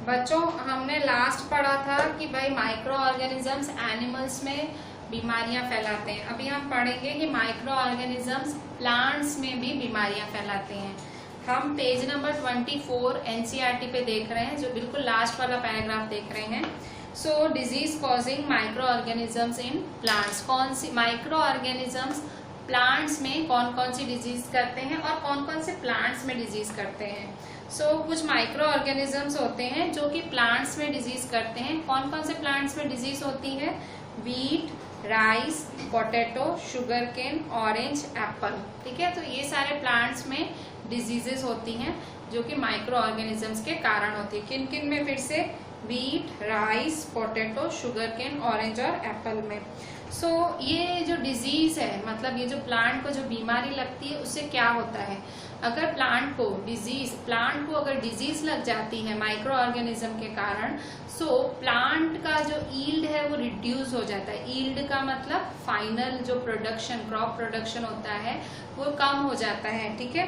बच्चों हमने लास्ट पढ़ा था कि भाई माइक्रो ऑर्गेनिजम्स एनिमल्स में बीमारियां फैलाते हैं। अभी हम पढ़ेंगे कि माइक्रो ऑर्गेनिजम्स प्लांट्स में भी बीमारियां फैलाते हैं। हम पेज नंबर 24 एनसीईआरटी पे देख रहे हैं, जो बिल्कुल लास्ट वाला पैराग्राफ देख रहे हैं। So disease causing microorganisms in plants. कौन सी माइक्रो ऑर्गेनिजम्स प्लांट्स में कौन कौन सी डिजीज करते हैं और कौन कौन से प्लांट्स में डिजीज करते हैं। कुछ माइक्रो ऑर्गेनिजम्स होते हैं जो कि प्लांट्स में डिजीज करते हैं। कौन कौन से प्लांट्स में डिजीज होती है? Wheat, rice, potato, sugar cane, orange, apple. ठीक है, तो ये सारे प्लांट्स में डिजीजेस होती हैं जो कि माइक्रो ऑर्गेनिजम्स के कारण होती है। किन किन में? फिर से wheat, rice, potato, sugar cane, orange और एप्पल में। ये जो डिजीज है, मतलब ये जो प्लांट को जो बीमारी लगती है उससे क्या होता है? अगर प्लांट को अगर डिजीज लग जाती है माइक्रो ऑर्गेनिज्म के कारण, प्लांट का जो ईल्ड है वो रिड्यूस हो जाता है। ईल्ड का मतलब फाइनल जो प्रोडक्शन, क्रॉप प्रोडक्शन होता है वो कम हो जाता है। ठीक है,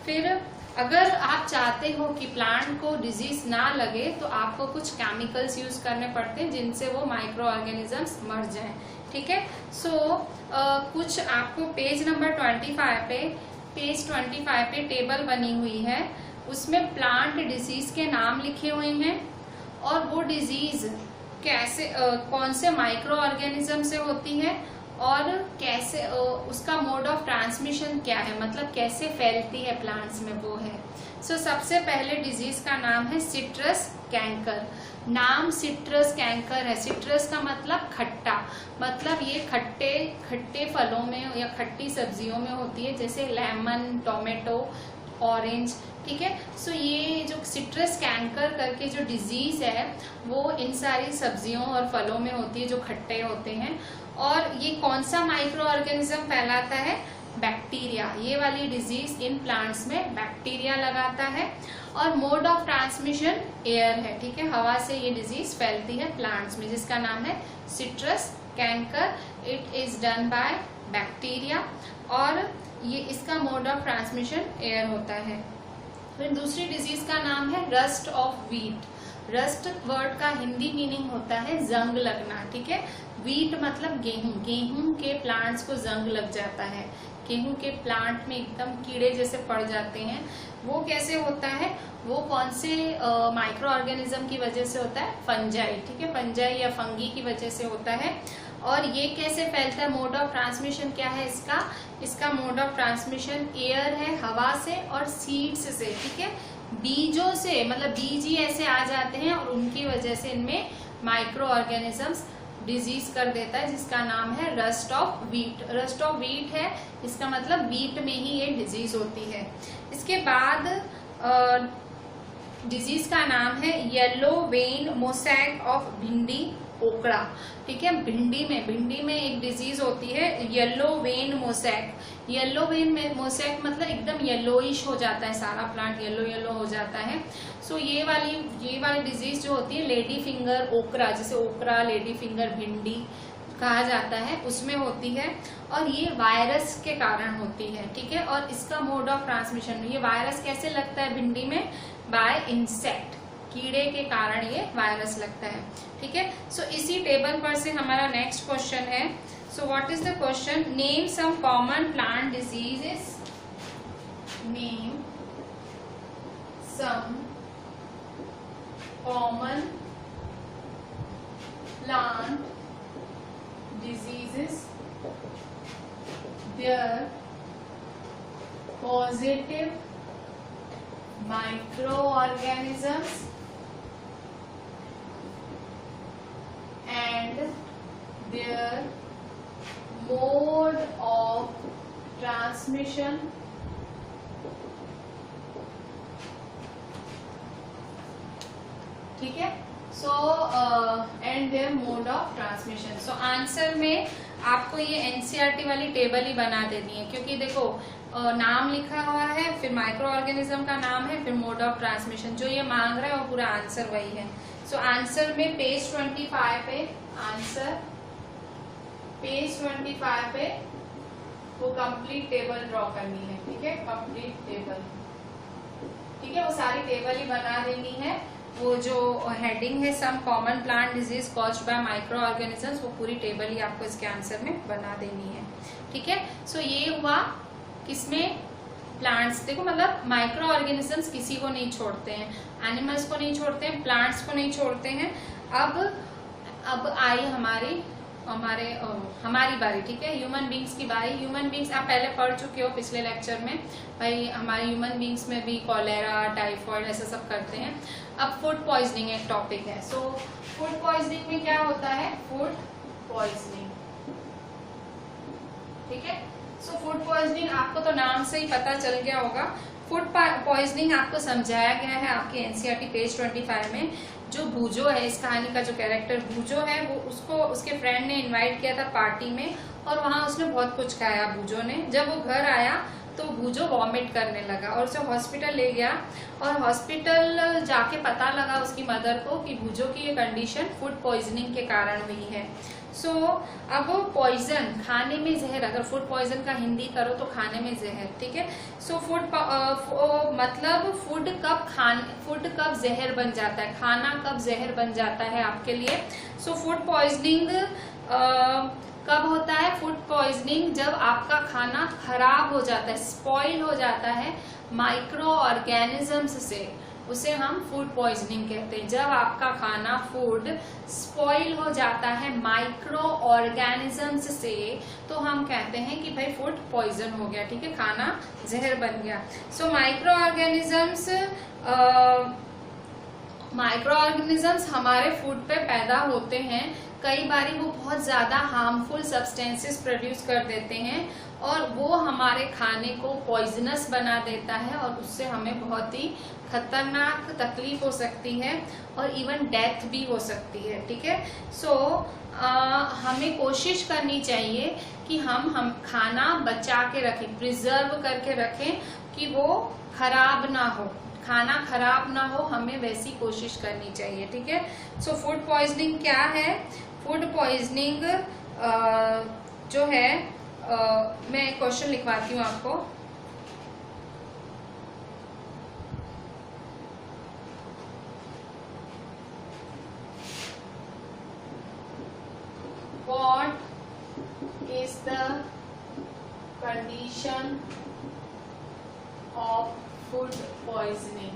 फिर अगर आप चाहते हो कि प्लांट को डिजीज ना लगे तो आपको कुछ केमिकल्स यूज करने पड़ते हैं जिनसे वो माइक्रो ऑर्गेनिजम्स मर जाएं। ठीक है, कुछ आपको पेज नंबर 25 पे टेबल बनी हुई है, उसमें प्लांट डिजीज के नाम लिखे हुए हैं और वो डिजीज कैसे कौन से माइक्रो ऑर्गेनिज्म से होती है और कैसे उसका मोड ऑफ ट्रांसमिशन क्या है, मतलब कैसे फैलती है प्लांट्स में, वो है। सबसे पहले डिजीज का नाम है सिट्रस कैंकर। नाम सिट्रस कैंकर है। सिट्रस का मतलब खट्टा, मतलब ये खट्टे फलों में या खट्टी सब्जियों में होती है, जैसे लेमन, टोमेटो, ऑरेंज। ठीक है, ये जो सिट्रस कैंकर करके जो डिजीज है वो इन सारी सब्जियों और फलों में होती है जो खट्टे होते हैं। और ये कौन सा माइक्रो ऑर्गेनिज्म फैलाता है? बैक्टीरिया। ये वाली डिजीज इन प्लांट्स में बैक्टीरिया लगाता है और मोड ऑफ ट्रांसमिशन एयर है। ठीक है, हवा से ये डिजीज फैलती है प्लांट्स में, जिसका नाम है citrus canker. It is done by bacteria और ये इसका मोड ऑफ ट्रांसमिशन एयर होता है। फिर दूसरी डिजीज का नाम है rust of wheat. Rust word का हिंदी मीनिंग होता है जंग लगना। ठीक है, व्हीट मतलब गेहूं। गेहूं के प्लांट्स को जंग लग जाता है, गेहूं के प्लांट में एकदम कीड़े जैसे पड़ जाते हैं। वो कैसे होता है? वो कौन से माइक्रो ऑर्गेनिज्म की वजह से होता है? फंजाई। ठीक है, फंजाई या फंगी की वजह से होता है। और ये कैसे फैलता है? मोड ऑफ ट्रांसमिशन क्या है इसका मोड ऑफ ट्रांसमिशन एयर है, हवा से और सीड्स से। ठीक है, बीजों से, मतलब बीज ही ऐसे आ जाते हैं और उनकी वजह से इनमें माइक्रो ऑर्गेनिजम्स डिजीज कर देता है, जिसका नाम है rust of wheat. Rust of wheat है, इसका मतलब व्हीट में ही ये डिजीज होती है। इसके बाद डिजीज का नाम है येलो वेन मोसैक ऑफ भिंडी ओकड़ा। ठीक है, भिंडी में एक डिजीज होती है yellow vein mosaic. Yellow vein mosaic मतलब एकदम येलोइश हो जाता है, सारा प्लांट येलो हो जाता है। ये वाली डिजीज जो होती है लेडी फिंगर ओकरा, जैसे ओकरा, लेडी फिंगर, भिंडी कहा जाता है, उसमें होती है और ये वायरस के कारण होती है। ठीक है, और इसका मोड ऑफ ट्रांसमिशन, ये वायरस कैसे लगता है भिंडी में? बाय इंसेक्ट, कीड़े के कारण ये वायरस लगता है। ठीक है, इसी टेबल पर से हमारा नेक्स्ट क्वेश्चन है। What is the question? Name some common plant diseases. Name some common plant diseases, their positive microorganisms and their mode of transmission. ठीक है, and their mode of transmission. Answer में आपको ये NCERT वाली table ही बना देनी है, क्योंकि देखो नाम लिखा हुआ है, फिर माइक्रो ऑर्गेनिज्म का नाम है, फिर मोड ऑफ ट्रांसमिशन। जो ये मांग रहा है वो पूरा आंसर वही है। आंसर में पेज 25 पे, आंसर पेज 25 पे वो कंप्लीट टेबल ड्रॉ करनी है। ठीक है, कंप्लीट टेबल। ठीक है, वो सारी टेबल ही बना देनी है। वो जो हेडिंग है some common plant disease caused by micro organisms, वो पूरी टेबल ही आपको इसके आंसर में बना देनी है। ठीक है, सो ये हुआ किसमें, प्लांट्स। देखो मतलब माइक्रो ऑर्गेनिजम्स किसी को नहीं छोड़ते हैं, एनिमल्स को नहीं छोड़ते हैं, प्लांट्स को नहीं छोड़ते हैं। अब आई हमारी बारी। ठीक है, ह्यूमन बींग्स की बारी। ह्यूमन बींग्स आप पहले पढ़ चुके हो पिछले लेक्चर में, भाई हमारे ह्यूमन बींग्स में भी कॉलेरा, टाइफॉइड ऐसा सब करते हैं। अब फूड पॉइजनिंग एक टॉपिक है। सो फूड पॉइजनिंग में क्या होता है, फूड पॉइजनिंग। ठीक है, सो फूड पॉइजनिंग आपको तो नाम से ही पता चल गया होगा। फूड पॉइजनिंग आपको समझाया गया है आपके एनसीईआरटी पेज 25 में। जो भूजो है, इस कहानी का जो कैरेक्टर भूजो है, वो उसको उसके फ्रेंड ने इनवाइट किया था पार्टी में, और वहां उसने बहुत कुछ खाया भूजो ने। जब वो घर आया तो भूजो वॉमिट करने लगा और उसे हॉस्पिटल ले गया, और हॉस्पिटल जाके पता लगा उसकी मदर को कि भूजो की ये कंडीशन फूड पॉइजनिंग के कारण हुई है। सो अब पॉइजन, खाने में जहर, अगर फूड पॉइजन का हिंदी करो तो खाने में जहर। ठीक है, सो मतलब फूड कब जहर बन जाता है, खाना कब जहर बन जाता है आपके लिए। सो फूड पॉइजनिंग कब होता है, फूड पॉइजनिंग जब आपका खाना खराब हो जाता है, स्पॉइल हो जाता है माइक्रो ऑर्गेनिजम्स से, उसे हम फूड पॉइजनिंग कहते हैं। जब आपका खाना फूड स्पॉइल हो जाता है माइक्रो ऑर्गेनिजम्स से, तो हम कहते हैं कि भाई फूड पॉइजन हो गया। ठीक है, खाना जहर बन गया। सो माइक्रो ऑर्गेनिजम्स हमारे फूड पे पैदा होते हैं। कई बारी वो बहुत ज्यादा हार्मफुल सब्सटेंसेस प्रोड्यूस कर देते हैं, और वो हमारे खाने को पॉइजनस बना देता है, और उससे हमें बहुत ही खतरनाक तकलीफ हो सकती है, और इवन डेथ भी हो सकती है। ठीक है, सो हमें कोशिश करनी चाहिए कि हम खाना बचा के रखें, प्रिजर्व करके रखें, कि वो खराब ना हो, खाना खराब ना हो, हमें वैसी कोशिश करनी चाहिए। ठीक है, सो फूड पॉइजनिंग क्या है, फूड पॉइजनिंग जो है, मैं क्वेश्चन लिखवाती हूँ आपको। What is the condition of food poisoning?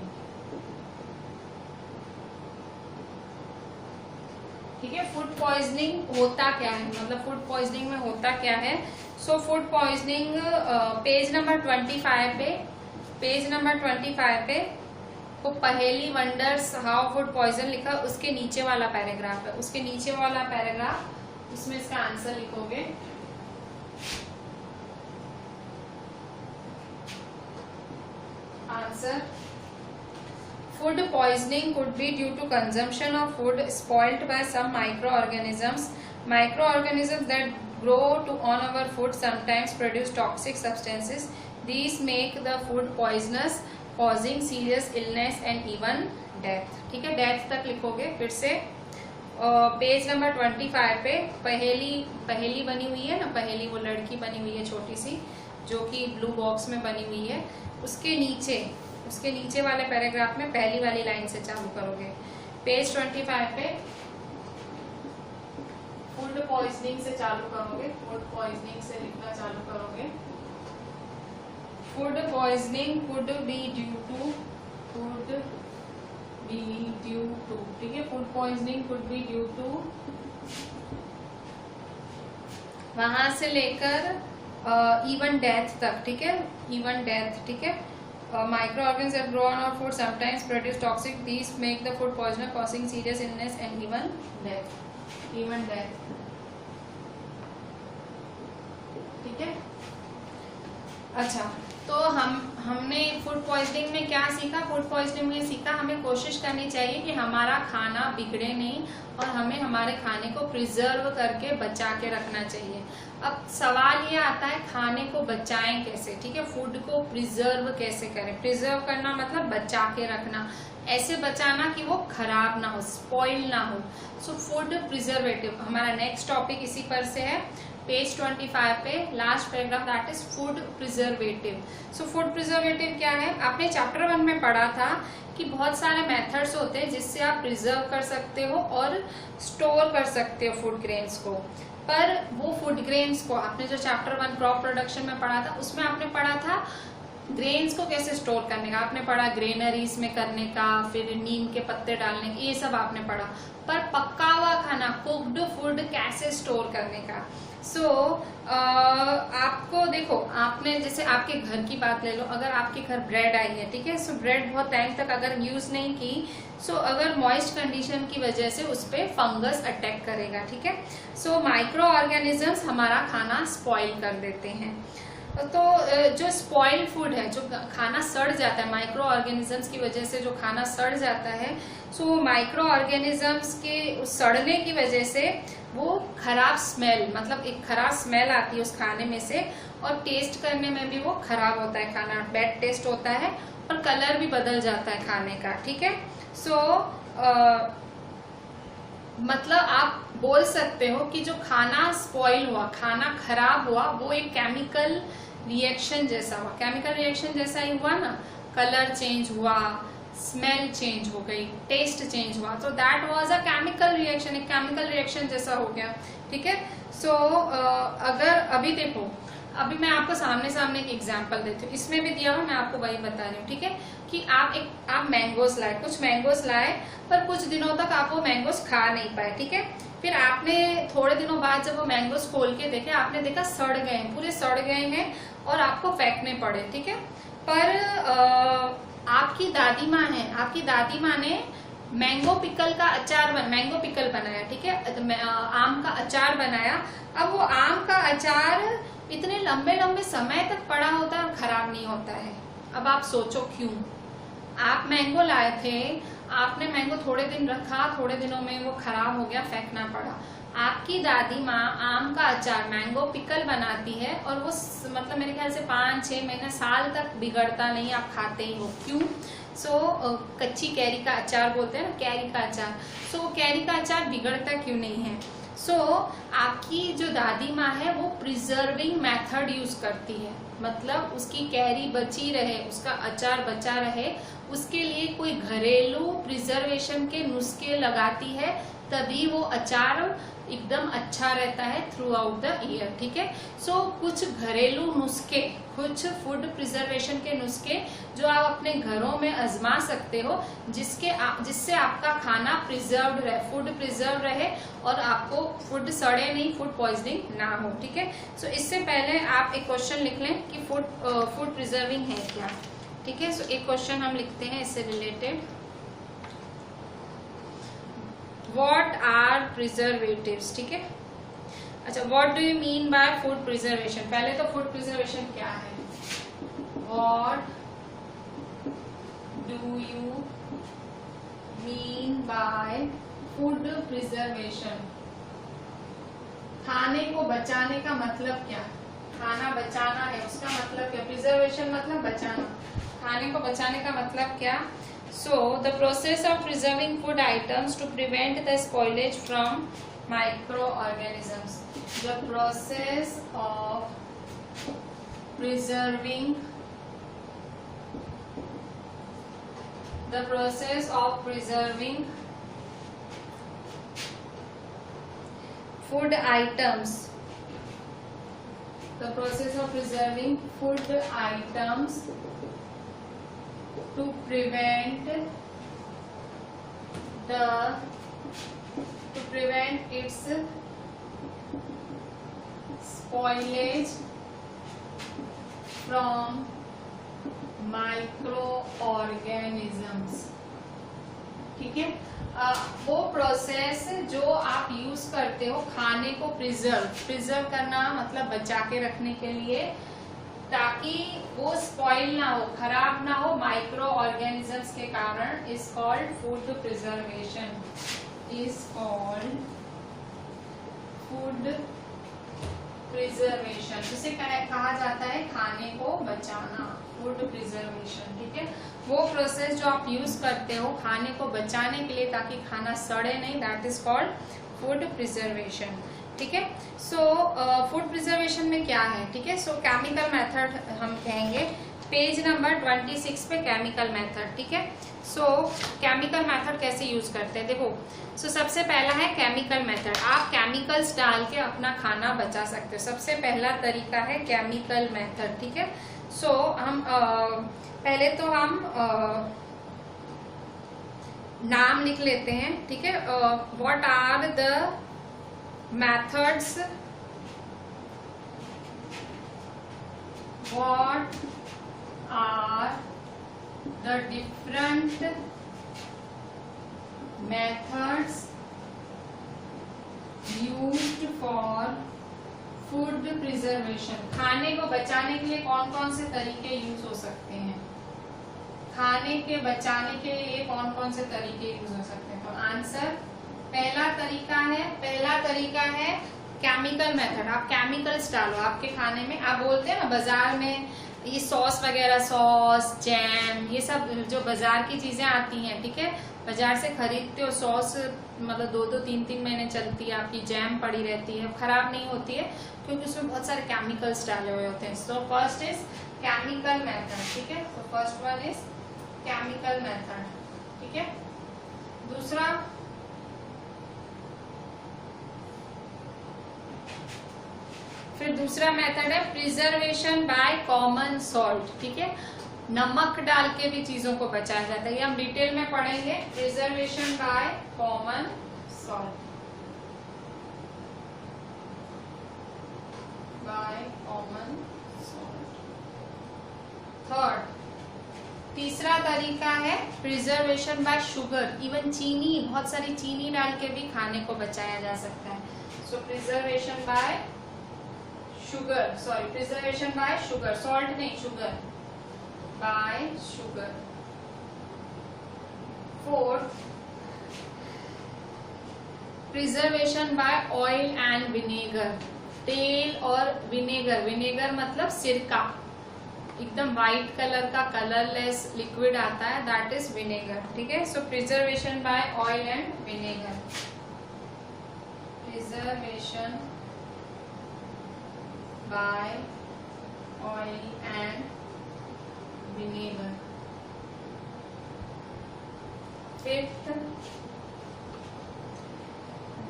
ठीक है, फूड पॉइजनिंग होता क्या है, मतलब फूड पॉइजनिंग में होता क्या है। So food poisoning page number 25 पे वो पहेली वंडर्स हाउ फूड पॉइजन लिखा, उसके नीचे वाला पैराग्राफ है, उसके नीचे वाला पैराग्राफ, उसमें इसका आंसर लिखोगे। Answer, food poisoning could be due to consumption of food spoiled by some microorganisms. Microorganisms that grow on our food sometimes produce toxic substances. These make the food poisonous, causing serious illness and even death. ठीक है, death तक लिखोगे। फिर से page number 25 पे पहेली बनी हुई है ना, पहेली वो लड़की बनी हुई है छोटी सी, जो कि ब्लू बॉक्स में बनी हुई है। उसके नीचे वाले पैराग्राफ में पहली वाली लाइन से चालू करोगे। पेज 25 पे फूड पॉइजनिंग से चालू करोगे, फूड पॉइजनिंग से लिखना चालू करोगे। Food poisoning could be due to, ठीक है, food poisoning could be due to, वहां से लेकर इवन डेथ तक। ठीक है, इवन डेथ। ठीक है, microorganisms that grow on our food sometimes produce toxic. These make the food poisonous, causing serious illness and even death. ठीक है, अच्छा, तो हमने फूड पॉइजनिंग में क्या सीखा, फूड पॉइजनिंग में सीखा हमें कोशिश करनी चाहिए कि हमारा खाना बिगड़े नहीं, और हमें हमारे खाने को प्रिजर्व करके बचा के रखना चाहिए। अब सवाल ये आता है खाने को बचाएं कैसे। ठीक है, फूड को प्रिजर्व कैसे करें। प्रिजर्व करना मतलब बचा के रखना, ऐसे बचाना कि वो खराब ना हो, स्पॉइल ना हो। सो फूड प्रिजर्वेटिव हमारा नेक्स्ट टॉपिक इसी पर से है। पेज 25 पे last paragraph, that is food preservative. So food preservative क्या है? आपने चैप्टर 1 में पढ़ा था कि बहुत सारे मेथड्स होते हैं जिससे आप प्रिजर्व कर सकते हो और स्टोर कर सकते हो फूड ग्रेन्स को। पर वो फूड ग्रेन्स को आपने जो चैप्टर 1 क्रॉप प्रोडक्शन में पढ़ा था उसमें आपने पढ़ा था ग्रेन्स को कैसे स्टोर करने का, आपने पढ़ा ग्रेनरीज में करने का, फिर नीम के पत्ते डालने का, ये सब आपने पढ़ा। पर पका हुआ खाना, कुक्ड फूड कैसे स्टोर करने का। सो आपको देखो, आपने जैसे आपके घर की बात ले लो, अगर आपके घर ब्रेड आई है, ठीक है, सो ब्रेड बहुत टाइम तक अगर यूज नहीं की, सो अगर मॉइस्ट कंडीशन की वजह से उस पर फंगस अटैक करेगा, ठीक है। सो माइक्रो ऑर्गेनिजम्स हमारा खाना स्पॉइल कर देते हैं। तो जो स्पॉइल्ड फूड है, जो खाना सड़ जाता है, माइक्रो ऑर्गेनिजम्स की वजह से जो खाना सड़ जाता है, सो माइक्रो ऑर्गेनिजम्स के सड़ने की वजह से वो खराब स्मेल, मतलब एक खराब स्मेल आती है उस खाने में से, और टेस्ट करने में भी वो खराब होता है खाना, बैड टेस्ट होता है और कलर भी बदल जाता है खाने का, ठीक है। सो मतलब आप बोल सकते हो कि जो खाना स्पॉइल हुआ, खाना खराब हुआ, वो एक केमिकल रिएक्शन जैसा हुआ। केमिकल रिएक्शन जैसा ही हुआ ना, कलर चेंज हुआ, स्मेल चेंज हो गई, टेस्ट चेंज हुआ, तो that was a chemical reaction, एक केमिकल रिएक्शन जैसा हो गया, ठीक है। सो अगर अभी देखो, अभी मैं आपको सामने एक एग्जांपल देती हूँ, इसमें भी दिया हुआ, मैं आपको वही बता रही हूँ, ठीक है, कि आप मैंगोस लाए, कुछ मैंगोस लाए, पर कुछ दिनों तक आप वो मैंगोस खा नहीं पाए, ठीक है। फिर आपने थोड़े दिनों बाद जब वो मैंगोस खोल के देखे, आपने देखा सड़ गए हैं, पूरे सड़ गए हैं और आपको फेंकने पड़े, ठीक है। पर आपकी दादी माँ है, आपकी दादी माँ ने मैंगो पिकल का अचार मैंगो पिकल बनाया, ठीक है, आम का अचार बनाया। अब वो आम का अचार इतने लंबे लंबे समय तक पड़ा होता है और खराब नहीं होता है। अब आप सोचो क्यों? आप मैंगो लाए थे, आपने मैंगो थोड़े दिन रखा, थोड़े दिनों में वो खराब हो गया, फेंकना पड़ा। आपकी दादी माँ आम का अचार, मैंगो पिकल बनाती है और वो मतलब मेरे ख्याल से 5-6 महीने, साल तक बिगड़ता नहीं, आप खाते ही हो। क्यों? सो कच्ची कैरी का अचार बोलते हैं ना, कैरी का अचार। सो कैरी का अचार बिगड़ता क्यों नहीं है? सो आपकी जो दादी माँ है वो प्रिजर्विंग मेथड यूज करती है, मतलब उसकी कैरी बची रहे, उसका अचार बचा रहे, उसके लिए कोई घरेलू प्रिजर्वेशन के नुस्खे लगाती है, तभी वो अचार एकदम अच्छा रहता है थ्रू आउट द ईयर, ठीक है। सो कुछ घरेलू नुस्खे, कुछ फूड प्रिजर्वेशन के नुस्खे जो आप अपने घरों में आजमा सकते हो, जिससे आपका खाना प्रिजर्व्ड रहे, फूड प्रिजर्व रहे और आपको फूड सड़े नहीं, फूड पॉइजनिंग ना हो, ठीक है। सो इससे पहले आप एक क्वेश्चन लिख लें कि फूड प्रिजर्विंग है क्या, ठीक है। सो एक क्वेश्चन हम लिखते हैं इससे रिलेटेड, What are preservatives, ठीक है। अच्छा, What do you mean by food preservation? पहले तो food preservation क्या है? What do you mean by food preservation? खाने को बचाने का मतलब क्या? खाना बचाना है, उसका मतलब क्या? प्रिजर्वेशन मतलब बचाना, खाने को बचाने का मतलब क्या? So, the process of preserving food items to prevent the spoilage from microorganisms. The process of preserving food items. The process of preserving food items to prevent its spoilage from microorganisms, ठीक है। वो process जो आप use करते हो खाने को preserve करना, मतलब बचा के रखने के लिए, ताकि वो स्पॉइल ना हो, खराब ना हो माइक्रो ऑर्गेनिजम्स के कारण, is called food preservation, is called food preservation, जिसे कहा जाता है खाने को बचाना, फूड प्रिजर्वेशन, ठीक है। वो प्रोसेस जो आप यूज करते हो खाने को बचाने के लिए ताकि खाना सड़े नहीं, that is called food preservation. ठीक है। सो फूड प्रिजर्वेशन में क्या है, ठीक है। सो केमिकल मेथड हम कहेंगे, पेज नंबर 26 पे केमिकल मेथड, ठीक है। सो केमिकल मेथड कैसे यूज करते हैं, देखो। सो सबसे पहला है केमिकल मेथड, आप केमिकल्स डाल के अपना खाना बचा सकते हो। सबसे पहला तरीका है केमिकल मेथड, ठीक है। सो हम पहले तो हम नाम लिख लेते हैं, ठीक है। What are the methods, what are the different methods used for food preservation, खाने को बचाने के लिए कौन कौन से तरीके यूज हो सकते हैं, खाने के बचाने के लिए कौन कौन से तरीके यूज हो सकते हैं। तो आंसर पहला तरीका है केमिकल मेथड। आप केमिकल्स डालो आपके खाने में। आप बोलते हैं ना बाजार में ये सॉस वगैरह, सॉस, जैम, ये सब जो बाजार की चीजें आती हैं, ठीक है, बाजार से खरीदते हो। सॉस मतलब 2-2, 3-3 महीने चलती है, आपकी जैम पड़ी रहती है, खराब नहीं होती है क्योंकि उसमें बहुत सारे केमिकल्स डाले हुए होते हैं। So first is chemical method, ठीक है। So first one is chemical method, ठीक है। दूसरा मेथड है प्रिजर्वेशन बाय कॉमन सॉल्ट, ठीक है। नमक डाल के भी चीजों को बचाया जाता है, ये हम डिटेल में पढ़ेंगे। प्रिजर्वेशन बाय कॉमन सॉल्ट, तीसरा तरीका है प्रिजर्वेशन बाय शुगर। इवन चीनी, बहुत सारी चीनी डाल के भी खाने को बचाया जा सकता है। So preservation by sugar, sorry preservation by sugar, salt नहीं, sugar, by sugar. Fourth, preservation by oil and vinegar, तेल और विनेगर। विनेगर मतलब सिरका, एकदम व्हाइट कलर का कलरलेस लिक्विड आता है, दैट इज विनेगर, ठीक है। So preservation by oil and vinegar, preservation by oil and vinegar। Fifth,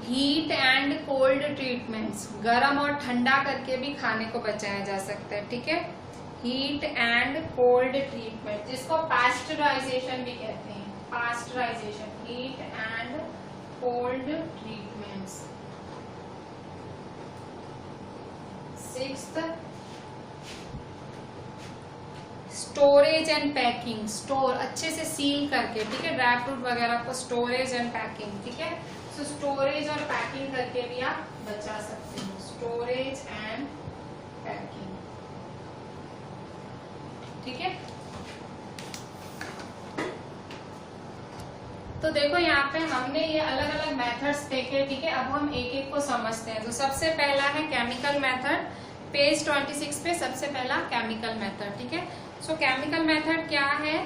heat and cold treatments, गर्म और ठंडा करके भी खाने को बचाया जा सकता है, ठीक है। हीट एंड कोल्ड ट्रीटमेंट, जिसको पास्चराइजेशन भी कहते हैं, pasteurisation, heat and cold treatments. Sixth, storage and packing, store अच्छे से सील करके, ठीक है, ड्राई फ्रूट वगैरह को स्टोरेज एंड पैकिंग, ठीक है। सो स्टोरेज और पैकिंग करके भी आप बचा सकते हो, स्टोरेज एंड पैकिंग, ठीक है। तो देखो यहाँ पे हमने ये अलग अलग मेथड्स देखे, ठीक है। अब हम एक एक को समझते हैं। तो सबसे पहला है केमिकल मेथड, पेज 26 पे सबसे पहला केमिकल मेथड, ठीक है। सो केमिकल मेथड क्या है,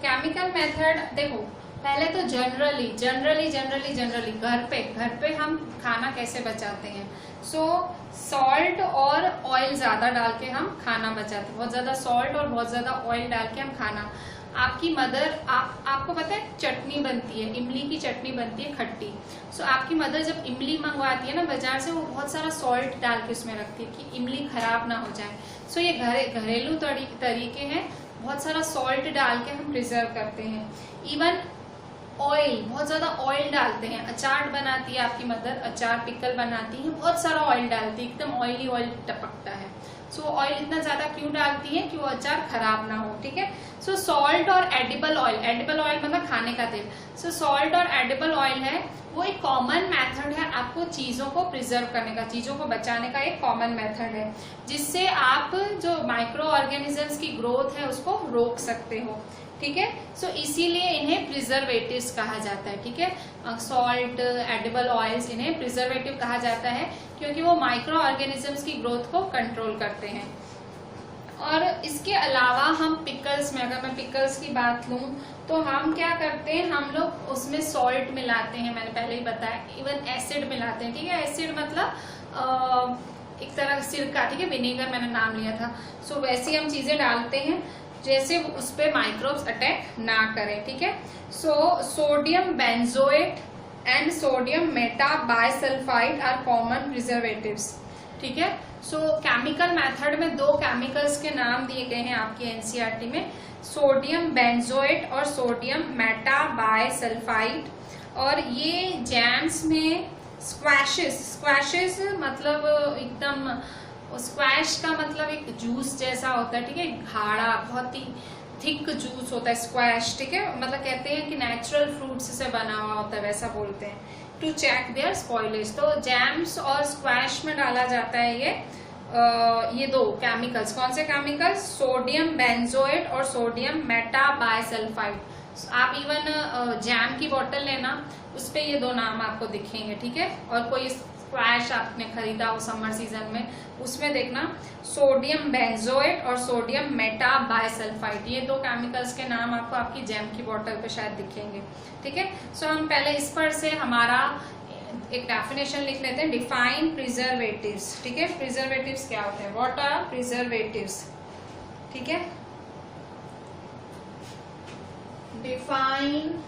केमिकल मेथड देखो, पहले तो जनरली घर पे हम खाना कैसे बचाते हैं। सो सॉल्ट और ऑयल ज्यादा डाल के हम खाना बचाते हैं, बहुत ज्यादा सॉल्ट और बहुत ज्यादा ऑयल डाल के हम खाना। आपकी मदर, आपको पता है चटनी बनती है, इमली की चटनी बनती है खट्टी। सो आपकी मदर जब इमली मंगवाती है ना बाजार से, वो बहुत सारा सॉल्ट डाल के उसमें रखती है कि इमली खराब ना हो जाए। सो ये घरेलू तरीके हैं, बहुत सारा सॉल्ट डाल के हम प्रिजर्व करते हैं। इवन ऑयल, बहुत ज्यादा ऑयल डालते हैं। अचार बनाती है आपकी मदर, अचार पिकल बनाती है, बहुत सारा ऑयल डालती है, एकदम ऑयली ऑयल टपकता है। सो ऑयल इतना ज्यादा क्यों डालती है कि वो अचार खराब ना हो, ठीक है। सो सॉल्ट और एडिबल ऑयल मतलब खाने का तेल। सो सॉल्ट और एडिबल ऑयल है, वो एक कॉमन मेथड है आपको चीजों को प्रिजर्व करने का, चीजों को बचाने का एक कॉमन मेथड है, जिससे आप जो माइक्रो ऑर्गेनिजम्स की ग्रोथ है उसको रोक सकते हो, ठीक है। सो इसीलिए इन्हें प्रिजर्वेटिव्स कहा जाता है, ठीक है। सॉल्ट, एडिबल ऑयल्स, इन्हें प्रिजर्वेटिव कहा जाता है क्योंकि वो माइक्रो ऑर्गेनिजम्स की ग्रोथ को कंट्रोल करते हैं। और इसके अलावा हम पिकल्स में, अगर मैं पिकल्स की बात लूं तो हम क्या करते हैं, हम लोग उसमें सॉल्ट मिलाते हैं, मैंने पहले ही बताया, इवन एसिड मिलाते हैं, ठीक है। एसिड मतलब एक तरह का सिरका, ठीक है, विनेगर मैंने नाम लिया था। सो वैसी हम चीजें डालते हैं जैसे उस पे माइक्रोब्स अटैक ना करें, ठीक है। So sodium benzoate and sodium metabisulphite are common preservatives, ठीक है। सो केमिकल मेथड में दो केमिकल्स के नाम दिए गए हैं आपकी एनसीईआरटी में, सोडियम बेंजोएट और सोडियम मेटाबाइसल्फाइड। और ये जैम्स में स्क्वैशेस मतलब एकदम, स्क्वैश का मतलब एक जूस जैसा होता है, ठीक है, गाढ़ा बहुत ही थिक जूस होता है स्क्वैश, ठीक है। मतलब कहते हैं कि नेचुरल फ्रूट्स से बना हुआ होता है, वैसा बोलते हैं। टू चेक देयर स्पॉइलेज, तो जैम्स और स्क्वैश में डाला जाता है ये दो केमिकल्स। कौन से केमिकल्स? सोडियम बेंजोएट और सोडियम मेटाबाइसल्फाइड। आप इवन जैम की बोतल लेना, उस पे ये दो नाम आपको दिखेंगे, ठीक है। और कोई स्क्वैश आपने खरीदा हो समर सीजन में, उसमें देखना सोडियम बेंजोएट और सोडियम मेटाबाइसल्फाइड, ये दो केमिकल्स के नाम आपको आपकी जैम की बोतल पे शायद दिखेंगे, ठीक है। सो हम पहले इस पर से हमारा एक डेफिनेशन लिख लेते हैं, डिफाइन प्रिजर्वेटिव्स, ठीक है। प्रिजर्वेटिव्स क्या होते हैं? व्हाट आर प्रिजर्वेटिव्स, ठीक है। डिफाइन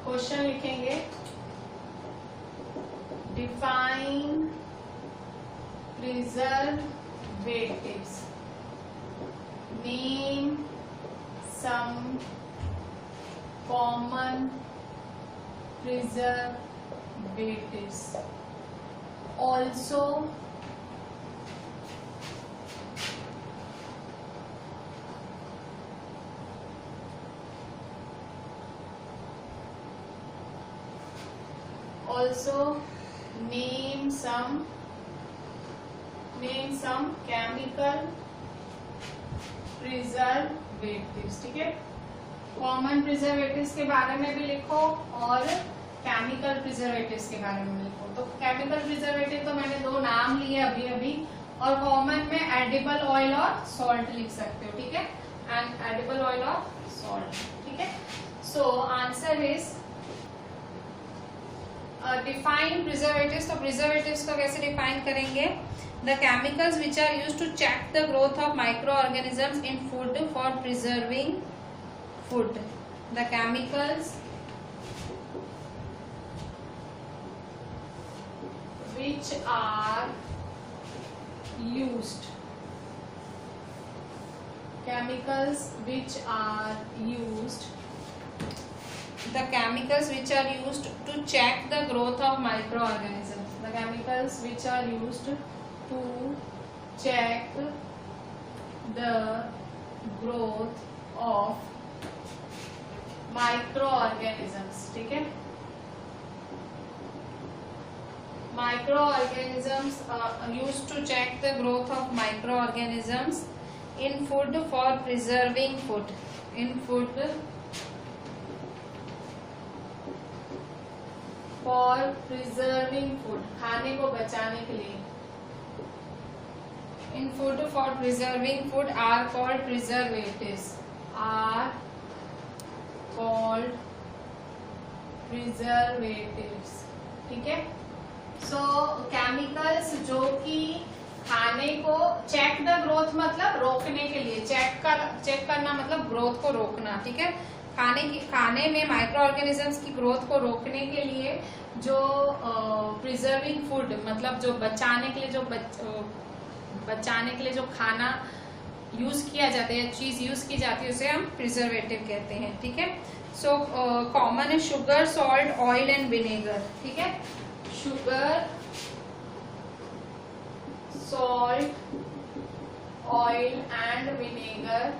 क्वेश्चन लिखेंगे, define preservatives, name some common preservatives, also name some chemical preservatives, ठीक है। कॉमन प्रिजर्वेटिव्स के बारे में भी लिखो और केमिकल प्रिजर्वेटिव्स के बारे में लिखो। तो केमिकल प्रिजर्वेटिव तो मैंने दो नाम लिए अभी, और कॉमन में एडिबल ऑयल और सॉल्ट लिख सकते हो, ठीक है। एंड एडिबल ऑयल और सॉल्ट, ठीक है। So answer is define preservatives. तो प्रिजर्वेटिव्स को कैसे डिफाइन करेंगे? The chemicals which are used to check the growth of microorganisms in food for preserving food. The chemicals which are used the chemicals which are used to check the growth of microorganisms. The chemicals which are used to check the growth of microorganisms, ठीक है। Microorganisms used to check the growth of microorganisms in food for preserving food. In food for preserving food, खाने को बचाने के लिए। In food for preserving food are called preservatives. Are called preservatives, ठीक है। सो chemicals जो कि खाने को चेक द ग्रोथ मतलब रोकने के लिए, चेक करना मतलब ग्रोथ को रोकना, ठीक है। खाने में माइक्रो ऑर्गेनिजम्स की ग्रोथ को रोकने के लिए जो प्रिजर्विंग फूड मतलब जो बचाने के लिए जो खाना यूज किया जाता है, चीज यूज की जाती है, उसे हम प्रिजर्वेटिव कहते हैं, ठीक है। सो कॉमन है sugar, salt, oil and vinegar, ठीक है। Sugar, salt, oil and vinegar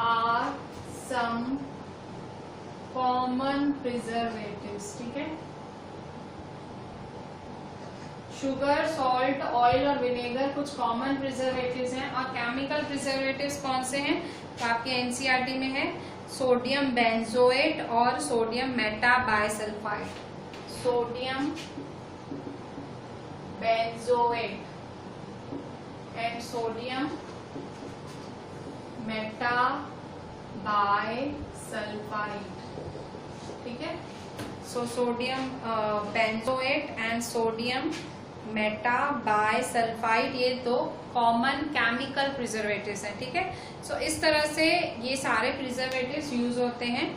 are some common preservatives, ठीक है। शुगर, सॉल्ट, ऑयल और विनेगर कुछ कॉमन प्रिजर्वेटिव्स हैं। और केमिकल प्रिजर्वेटिव्स कौन से हैं? तो आपके एनसीईआरटी में है सोडियम बेंजोएट और sodium metabisulphite. Sodium benzoate and sodium metabisulphite, ठीक है। So sodium benzoate and sodium metabisulphite, ये दो कॉमन केमिकल प्रिजर्वेटिव्स हैं, ठीक है। सो इस तरह से ये सारे प्रिजर्वेटिव्स यूज होते हैं।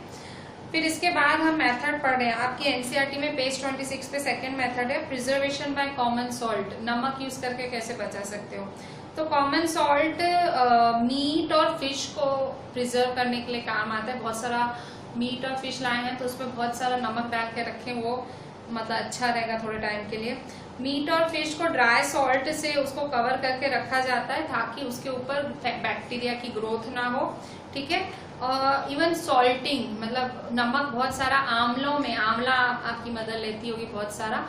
फिर इसके बाद हम मेथड पढ़ रहे हैं, आपकी एनसीईआरटी में पेज 26 पे सेकंड मेथड है प्रिजर्वेशन बाय कॉमन सॉल्ट। नमक यूज करके कैसे बचा सकते हो। तो कॉमन सॉल्ट मीट और फिश को प्रिजर्व करने के लिए काम आता है। बहुत सारा मीट और फिश लाए हैं तो उसमें बहुत सारा नमक डाल के रखें, वो मतलब अच्छा रहेगा थोड़े टाइम के लिए। मीट और फिश को ड्राई सॉल्ट से उसको कवर करके रखा जाता है ताकि उसके ऊपर बैक्टीरिया की ग्रोथ ना हो, ठीक है। और इवन सॉल्टिंग, मतलब नमक बहुत सारा आंवलों में, आंवला आपकी मदर लेती होगी बहुत सारा,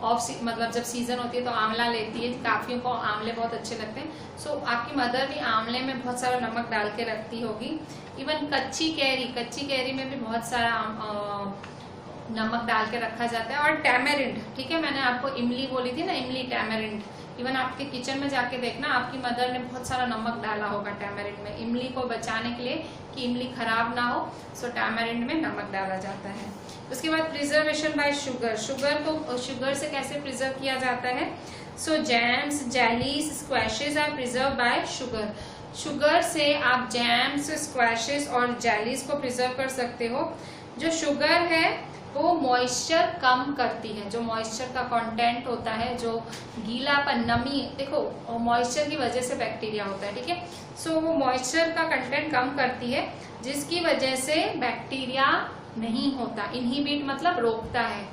मतलब जब सीजन होती है तो आंवला लेती है, काफियों को आंवले बहुत अच्छे लगते हैं। सो आपकी मदर भी आंवले में बहुत सारा नमक डाल के रखती होगी। इवन कच्ची कैरी में भी बहुत सारा नमक डाल के रखा जाता है। और टैमरिंड, ठीक है, मैंने आपको इमली बोली थी ना, इमली टैमरिंड, इवन आपके किचन में जाके देखना आपकी मदर ने बहुत सारा नमक डाला होगा टैमरिंड में, इमली को बचाने के लिए कि इमली खराब ना हो। सो टैमरिंड में नमक डाला जाता है। उसके बाद प्रिजर्वेशन बाय शुगर। शुगर से कैसे प्रिजर्व किया जाता है। So jams, jellies, squashes are preserve by sugar. Sugar से आप जैम्स, स्क्वैशेस और जेलीज को प्रिजर्व कर सकते हो। जो शुगर है वो मॉइस्चर कम करती है, जो मॉइस्चर का कंटेंट होता है, जो गीलापन, नमी, देखो मॉइस्चर की वजह से बैक्टीरिया होता है, ठीक है। सो वो मॉइस्चर का कंटेंट कम करती है जिसकी वजह से बैक्टीरिया नहीं होता। इनहिबिट मतलब रोकता है।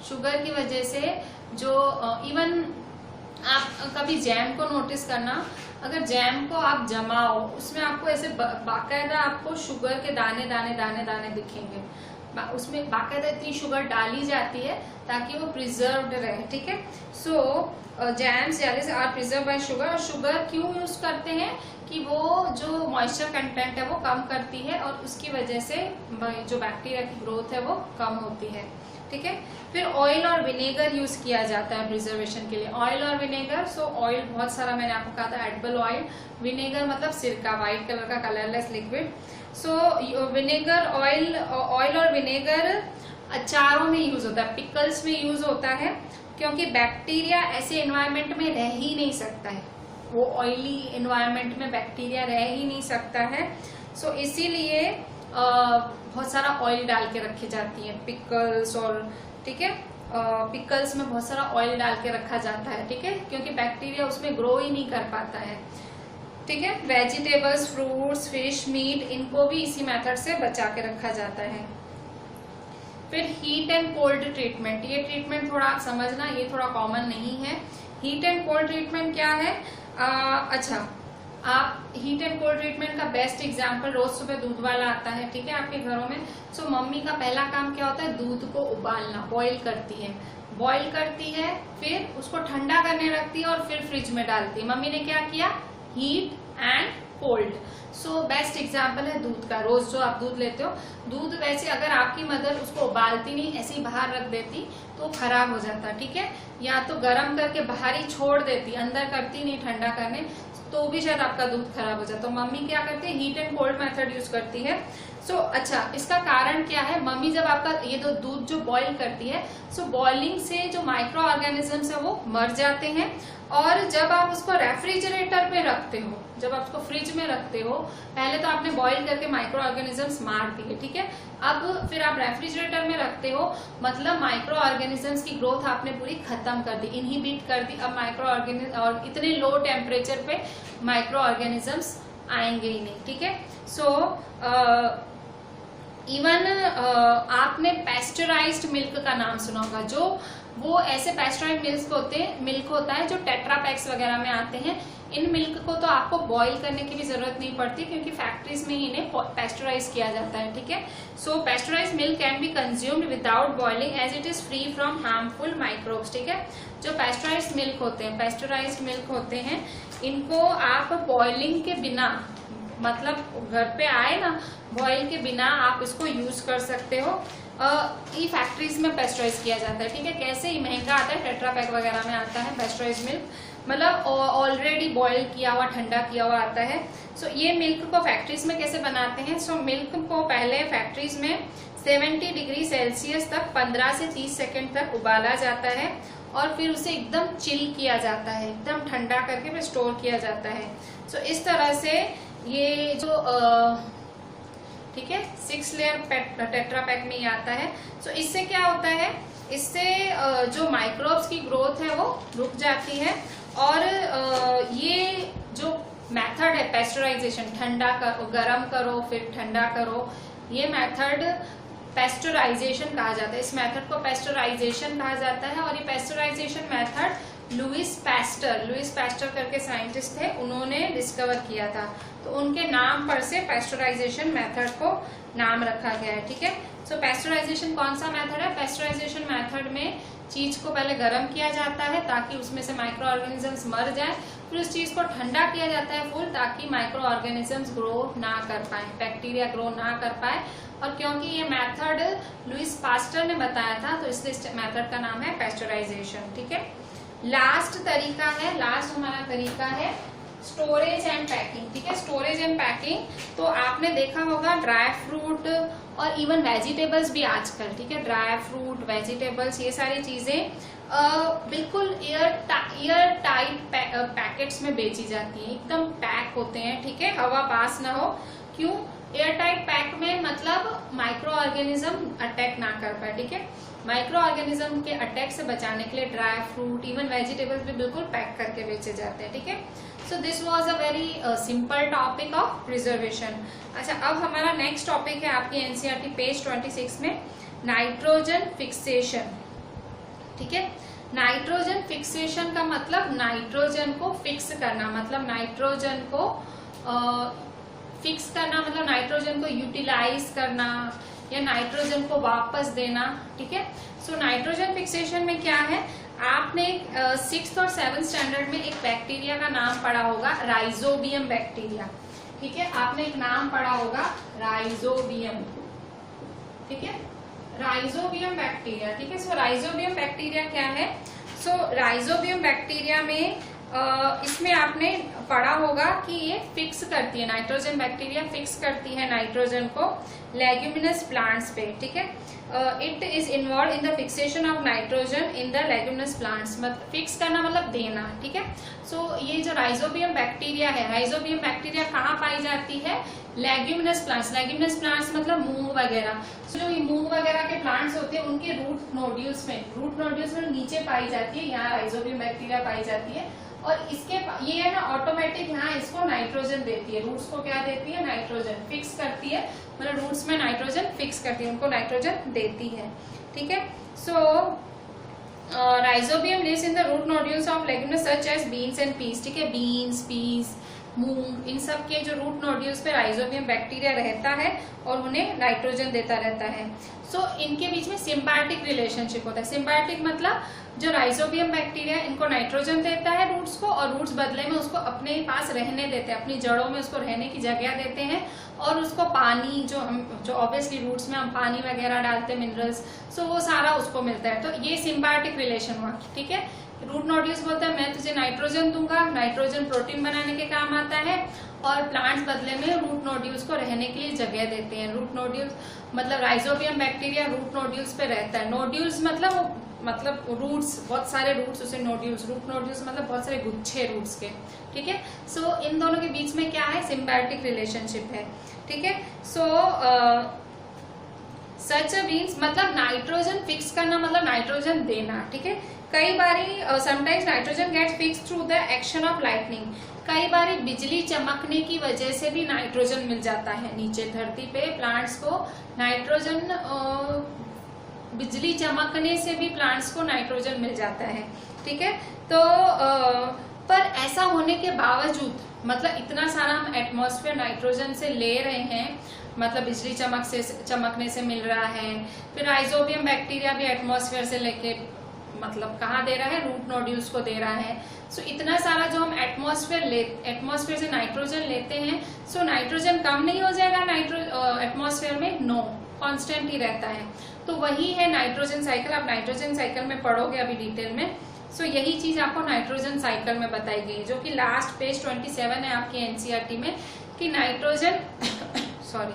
शुगर की वजह से जो इवन आप कभी जैम को नोटिस करना, अगर जैम को आप जमाओ उसमें आपको ऐसे बाकायदा आपको शुगर के दाने दाने दाने दाने दिखेंगे। उसमें बाकायदा इतनी शुगर डाली जाती है ताकि वो प्रिजर्व्ड रहे, ठीक है। So jams, jellies are preserve by sugar. और शुगर क्यों यूज करते हैं कि वो जो मॉइस्चर कंटेंट है वो कम करती है और उसकी वजह से जो बैक्टीरिया की ग्रोथ है वो कम होती है, ठीक है। फिर ऑयल और विनेगर यूज किया जाता है प्रिजर्वेशन के लिए। ऑयल और विनेगर, सो ऑयल बहुत सारा मैंने आपको कहा था एडिबल ऑयल, विनेगर मतलब सिरका, व्हाइट कलर का कलरलेस लिक्विड। सो विनेगर, ऑयल और विनेगर अचारों में यूज होता है, पिकल्स में यूज होता है, क्योंकि बैक्टीरिया ऐसे एनवायरनमेंट में रह ही नहीं सकता है, वो ऑयली एनवायरनमेंट में बैक्टीरिया रह ही नहीं सकता है। सो इसीलिए बहुत सारा ऑयल डाल के रखी जाती है पिकल्स, और ठीक है, पिकल्स में बहुत सारा ऑयल डाल के रखा जाता है, ठीक है, क्योंकि बैक्टीरिया उसमें ग्रो ही नहीं कर पाता है, ठीक है। वेजिटेबल्स, फ्रूट्स, फिश, मीट, इनको भी इसी मेथड से बचा के रखा जाता है। फिर हीट एंड कोल्ड ट्रीटमेंट, ये ट्रीटमेंट थोड़ा आप समझना, ये थोड़ा कॉमन नहीं है। हीट एंड कोल्ड ट्रीटमेंट क्या है। अच्छा, आप हीट एंड कोल्ड ट्रीटमेंट का बेस्ट एग्जांपल, रोज सुबह दूध वाला आता है, ठीक है, आपके घरों में। सो मम्मी का पहला काम क्या होता है, दूध को उबालना, बॉईल करती है, फिर उसको ठंडा करने रखती है और फिर फ्रिज में डालती है। मम्मी ने क्या किया, heat and cold. So best example है दूध का। रोज जो आप दूध लेते हो, दूध वैसे अगर आपकी मदर उसको उबालती नहीं, ऐसे ही बाहर रख देती तो खराब हो जाता, ठीक है, या तो गर्म करके बाहर ही छोड़ देती, अंदर करती नहीं ठंडा करने, तो भी शायद आपका दूध खराब हो जाता। तो मम्मी क्या करती है, heat and cold method use करती है। सो अच्छा, इसका कारण क्या है, मम्मी जब आपका ये दो दूध जो बॉईल करती है, सो बॉइलिंग से जो माइक्रो ऑर्गेनिजम्स है वो मर जाते हैं। और जब आप उसको रेफ्रिजरेटर पे रखते हो, जब आप उसको फ्रिज में रखते हो, पहले तो आपने बॉईल करके माइक्रो ऑर्गेनिजम्स मार दिए, ठीक है, अब फिर आप रेफ्रिजरेटर में रखते हो, मतलब माइक्रो ऑर्गेनिजम्स की ग्रोथ आपने पूरी खत्म कर दी, इनहिबिट कर दी। अब माइक्रो ऑर्गेनिज्म, और इतने लो टेम्परेचर पे माइक्रो ऑर्गेनिजम्स आएंगे ही नहीं, ठीक है। सो इवन आपने पेस्चराइज्ड मिल्क का नाम सुना होगा, जो वो ऐसे पेस्चराइज्ड मिल्क होता है जो टेट्रापैक्स वगैरह में आते हैं। इन मिल्क को तो आपको बॉईल करने की भी जरूरत नहीं पड़ती, क्योंकि फैक्ट्रीज में ही इन्हें पेस्चराइज किया जाता है, ठीक है। So pasteurised milk can be consumed without boiling as it is free from harmful microbes, ठीक है। जो पेस्चराइज्ड मिल्क होते हैं, इनको आप बॉइलिंग के बिना, मतलब घर पे आए ना, बॉयल के बिना आप इसको यूज कर सकते हो। ई फैक्ट्रीज में पेस्चराइज किया जाता है, ठीक है। कैसे ही महंगा आता है, टेट्रा पैक वगैरह में आता है पेस्चराइज मिल्क, मतलब ऑलरेडी बॉयल किया हुआ, ठंडा किया हुआ आता है। सो ये मिल्क को फैक्ट्रीज में कैसे बनाते हैं? सो मिल्क को पहले फैक्ट्रीज में 70 डिग्री सेल्सियस तक 15 से 30 सेकेंड तक उबाला जाता है और फिर उसे एकदम चिल किया जाता है, एकदम ठंडा करके फिर स्टोर किया जाता है। सो इस तरह से ये जो ठीक है 6 लेयर टेट्रा पैक में ही आता है। सो इससे क्या होता है, इससे जो माइक्रोब्स की ग्रोथ है वो रुक जाती है। और ये जो मेथड है पेस्चराइजेशन, ठंडा करो, गरम करो फिर ठंडा करो, ये मेथड पेस्चराइजेशन कहा जाता है। इस मेथड को पेस्चराइजेशन कहा जाता है। और ये पेस्चराइजेशन मेथड लुइस पैस्टर करके साइंटिस्ट थे, उन्होंने डिस्कवर किया था। तो उनके नाम पर से पेस्चराइजेशन मेथड को नाम रखा गया है, ठीक है। सो पेस्चराइजेशन कौन सा मेथड है? पेस्चराइजेशन मेथड में चीज को पहले गर्म किया जाता है ताकि उसमें से माइक्रो ऑर्गेनिजम्स मर जाए, फिर उस चीज को ठंडा किया जाता है फुल, ताकि माइक्रो ऑर्गेनिजम्स ग्रो ना कर पाए, बैक्टीरिया ग्रो ना कर पाए। और क्योंकि ये मेथड लुइस पास्टर ने बताया था, तो इसलिए इस मेथड का नाम है पेस्चराइजेशन, ठीक है। लास्ट हमारा तरीका है स्टोरेज एंड पैकिंग, ठीक है। स्टोरेज एंड पैकिंग तो आपने देखा होगा ड्राई फ्रूट और इवन वेजिटेबल्स भी आजकल, ठीक है, ड्राई फ्रूट, वेजिटेबल्स, ये सारी चीजें बिल्कुल एयर टाइट पैकेट्स में बेची जाती हैं, एकदम पैक होते हैं, ठीक है, हवा पास ना हो। क्यों? एयर टाइट पैक में मतलब माइक्रो ऑर्गेनिज्म अटैक ना कर पाए, ठीक है। माइक्रो ऑर्गेनिज्म के अटैक से बचाने के लिए ड्राई फ्रूट, इवन वेजिटेबल्स भी बिल्कुल पैक करके बेचे जाते हैं, ठीक है। So this was a very simple topic of preservation. अच्छा, अब हमारा नेक्स्ट टॉपिक है आपकी एनसीईआरटी पेज 26 में नाइट्रोजन फिक्सेशन, ठीक है। नाइट्रोजन फिक्सेशन का मतलब नाइट्रोजन को फिक्स करना, मतलब नाइट्रोजन को फिक्स करना, मतलब नाइट्रोजन को यूटिलाइज करना या नाइट्रोजन को वापस देना, ठीक है। सो नाइट्रोजन फिक्सेशन में क्या है, आपने 6th और 7th स्टैंडर्ड में एक बैक्टीरिया का नाम पढ़ा होगा, राइजोबियम बैक्टीरिया, ठीक है। आपने एक नाम पढ़ा होगा राइजोबियम, ठीक है, राइजोबियम बैक्टीरिया, ठीक है। सो राइजोबियम बैक्टीरिया क्या है? सो राइजोबियम बैक्टीरिया में इसमें आपने पढ़ा होगा कि ये फिक्स करती है, नाइट्रोजन बैक्टीरिया फिक्स करती है नाइट्रोजन को लेग्यूमिनस प्लांट्स पे, ठीक है। It is involve in the fixation of nitrogen in the leguminous plants, मतलब फिक्स करना मतलब देना, ठीक है। सो ये जो राइजोबियम बैक्टीरिया है, राइजोबियम बैक्टीरिया कहाँ पाई जाती है? Leguminous plants. लेग्यूमिनस प्लांट्स मतलब मूंग वगैरह, जो मूंग वगैरह के प्लांट्स होते हैं उनके रूट नोड्यूल्स में नीचे पाई जाती है, यहाँ राइजोबियम बैक्टीरिया पाई जाती है। और इसके ये है ना ऑटोमेटिक यहाँ इसको नाइट्रोजन देती है, रूट्स को क्या देती है? नाइट्रोजन फिक्स करती है, मतलब रूट्स में नाइट्रोजन फिक्स करती है, उनको नाइट्रोजन देती है, ठीक है। So rhizobium lives in the root nodules of leguminous such as beans and peas, ठीक है। बीन्स, पीस, मूंग, इन सब के जो रूट नोड्यूल्स पे राइजोबियम बैक्टीरिया रहता है और उन्हें नाइट्रोजन देता रहता है। सो इनके बीच में सिम्बायोटिक रिलेशनशिप होता है। सिम्बायोटिक मतलब जो राइजोबियम बैक्टीरिया इनको नाइट्रोजन देता है रूट्स को, और रूट्स बदले में उसको अपने पास रहने देते हैं, अपनी जड़ों में उसको रहने की जगह देते हैं, और उसको पानी जो ऑब्वियसली रूट्स में हम पानी वगैरह डालते हैं, मिनरल्स, सो वो सारा उसको मिलता है। तो ये सिम्बायोटिक रिलेशन हुआ, ठीक है। रूट नोड्यूल्स बोलता है मैं तुझे नाइट्रोजन दूंगा, नाइट्रोजन प्रोटीन बनाने के काम आता है, और प्लांट्स बदले में रूट नोड्यूल्स को रहने के लिए जगह देते हैं। रूट नोड्यूल्स मतलब राइजोबियम बैक्टीरिया रूट नोड्यूल्स पे रहता है। नोड्यूल्स मतलब रूट्स, बहुत सारे रूट्स, उसे नोड्यूल्स, रूट नोड्यूल्स मतलब बहुत सारे गुच्छे रूट्स के, ठीक है। सो इन दोनों के बीच में क्या है? सिम्बायोटिक रिलेशनशिप है, ठीक है। सो सच मीन्स मतलब नाइट्रोजन फिक्स करना मतलब नाइट्रोजन देना, ठीक है। कई बारी sometimes nitrogen get fix through the action of lightning, कई बारी बिजली चमकने की वजह से भी नाइट्रोजन मिल जाता है नीचे धरती पे प्लांट्स को। नाइट्रोजन बिजली चमकने से भी प्लांट्स को नाइट्रोजन मिल जाता है, ठीक है। तो पर ऐसा होने के बावजूद, मतलब इतना सारा हम एटमॉस्फेयर नाइट्रोजन से ले रहे हैं, मतलब बिजली चमकने से मिल रहा है, फिर राइजोबियम बैक्टीरिया भी एटमॉस्फेयर से लेके मतलब कहाँ दे रहा है, रूट नोड्यूल्स को दे रहा है। सो इतना सारा जो हम एटमॉस्फेयर से नाइट्रोजन लेते हैं, सो नाइट्रोजन कम नहीं हो जाएगा एटमॉस्फेयर में, नो, कांस्टेंट ही रहता है। तो वही है नाइट्रोजन साइकिल। आप नाइट्रोजन साइकिल में पढ़ोगे अभी डिटेल में। सो यही चीज आपको नाइट्रोजन साइकिल में बताई गई, जो कि लास्ट पेज 27 है आपकी एनसीईआरटी में, कि नाइट्रोजन सॉरी,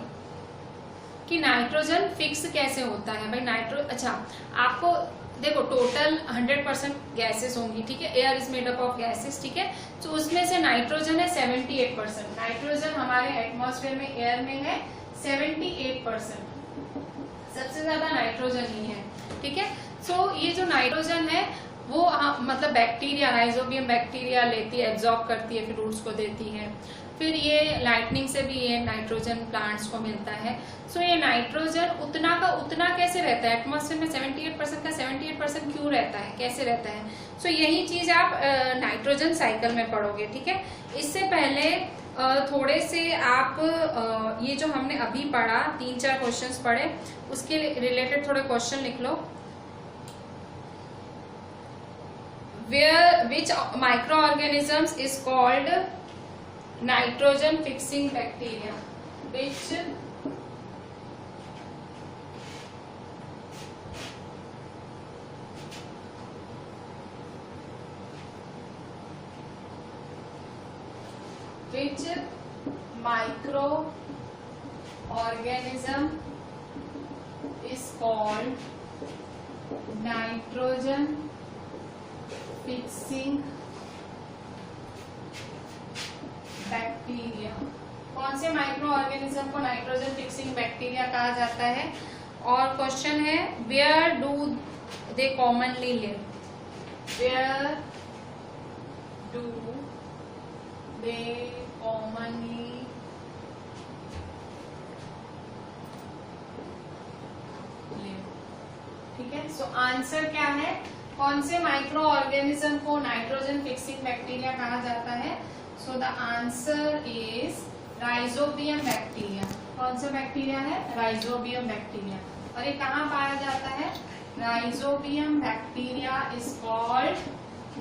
कि नाइट्रोजन फिक्स कैसे होता है भाई। अच्छा, आपको देखो टोटल 100% गैसेस होंगी, ठीक है, air is made up of gases, ठीक है। तो उसमें से नाइट्रोजन है 78%। नाइट्रोजन हमारे एटमॉस्फेयर में, एयर में है 78%, सबसे ज्यादा नाइट्रोजन ही है, ठीक है। सो ये जो नाइट्रोजन है वो मतलब बैक्टीरिया, राइजोबियम बैक्टीरिया लेती है, एब्जॉर्ब करती है, फिर रूट्स को देती है। फिर ये लाइटनिंग से भी ये नाइट्रोजन प्लांट्स को मिलता है। सो ये नाइट्रोजन उतना का उतना कैसे रहता है एटमॉस्फेयर में, 78% का 78% क्यों रहता है, कैसे रहता है। सो यही चीज आप नाइट्रोजन साइकिल में पढ़ोगे, ठीक है। इससे पहले थोड़े से आप ये जो हमने अभी पढ़ा 3-4 क्वेश्चंस पढ़े, उसके रिलेटेड थोड़े क्वेश्चन लिख लो। which microorganisms is called nitrogen fixing bacteria, which microorganism is called nitrogen fixing bacteria. कौन से माइक्रो ऑर्गेनिज्म को नाइट्रोजन फिक्सिंग बैक्टीरिया कहा जाता है। और क्वेश्चन है where do they commonly live, where do they commonly live, ठीक है। सो आंसर क्या है, कौन से माइक्रो ऑर्गेनिज्म को नाइट्रोजन फिक्सिंग बैक्टीरिया कहा जाता है। So the answer is rhizobium bacteria. कौन सा बैक्टीरिया है, राइजोबियम बैक्टीरिया। और ये कहाँ पाया जाता है, rhizobium bacteria is called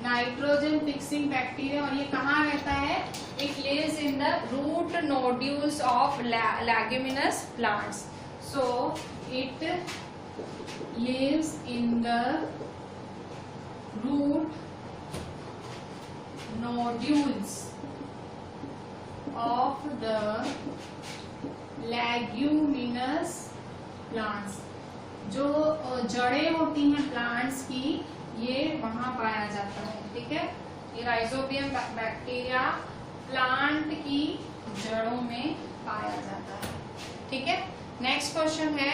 nitrogen fixing bacteria. और ये कहाँ रहता है, it lives in the root nodules of leguminous plants. So it lives in the root nodules of the leguminous plants। जो जड़ें होती हैं प्लांट्स की, ये वहां पाया जाता है, ठीक है। ये राइजोबियम बैक्टीरिया प्लांट की जड़ों में पाया जाता है, ठीक है। नेक्स्ट क्वेश्चन है